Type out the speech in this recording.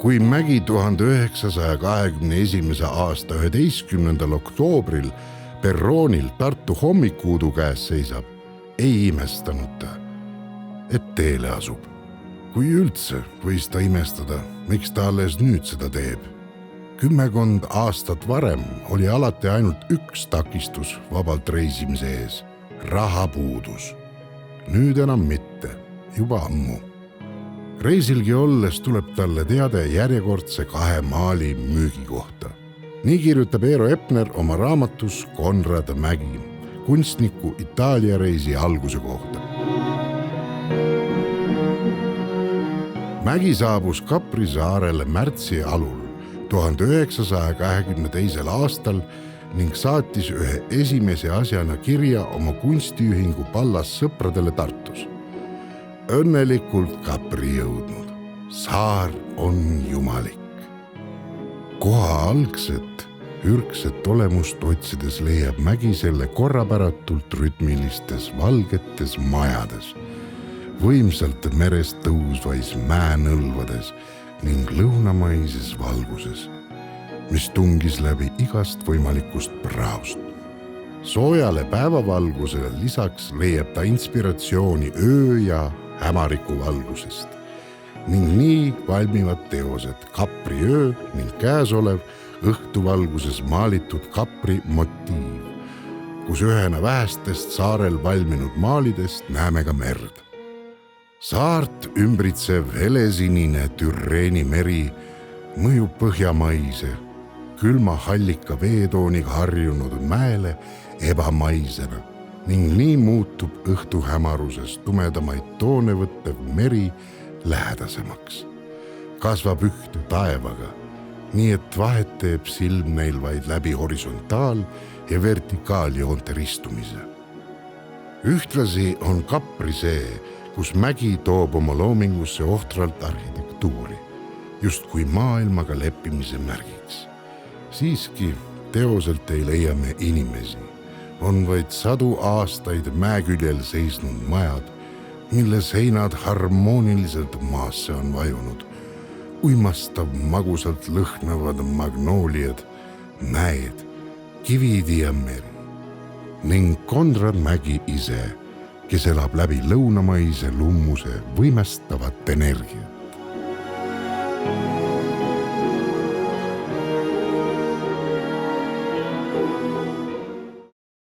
kui Mägi 1921. aasta 11. oktoobril perroonil Tartu hommikuudu käes seisab, ei imestanud ta, et teele asub. Kui üldse võis ta imestada, miks ta alles nüüd seda teeb. 10 aastat varem oli alati ainult üks takistus vabalt reisimise ees, rahapuudus. Nüüd enam mitte, juba ammu. Reisilgi olles tuleb talle teade järjekordse 2 maali müügi kohta. Nii kirjutab Eero Epner oma raamatus Konrad Mägi, kunstniku Itaalia reisi alguse kohta. Mägi saabus Capri saarele märtsi alul 1922. aastal ning saatis ühe esimese asjana kirja oma kunstiühingu Pallas sõpradele Tartus. Õnnelikult Capri jõudnud. Saar on jumalik. Koha algset, ürgset olemust otsides leiab Mägi selle korrapäratult rütmilistes valgetes majades, võimsalt merest tõusvais mäenõlvades ning lõunamaises valguses, mis tungis läbi igast võimalikust praost. Soojale päevavalgusele lisaks leiab ta inspiratsiooni öö ja hämariku valgusest ning nii valmivad teosed Capri öö ning käesolev õhtuvalguses maalitud Capri motiiv, kus ühena vähestest saarel valminud maalidest näeme ka merd. Saart ümbritsev helesinine Türreeni meri mõjub põhjamaise, külma hallika veetooniga harjunud mäele ebamaisena ning nii muutub õhtu hämaruses tumedamaid toone võttev meri lähedasemaks. Kasvab ühte taevaga, nii et vahet teeb silm neil vaid läbi horisontaal- ja vertikaaljoonte ristumise. Ühtlasi on Capri see, kus Mägi toob oma loomingusse ohtralt arhitektuuri, justkui maailmaga leppimise märgiks. Siiski teoselt ei leia me inimesi. On vaid 100 aastaid mäeküljel seisnud majad, mille seinad harmooniliselt maasse on vajunud. Uimastav magusalt lõhnavad magnooliad, mäed, kivid ja meri. Ning Konrad Mägi ise, kes elab läbi lõunamaise lummuse võimestavat energiat.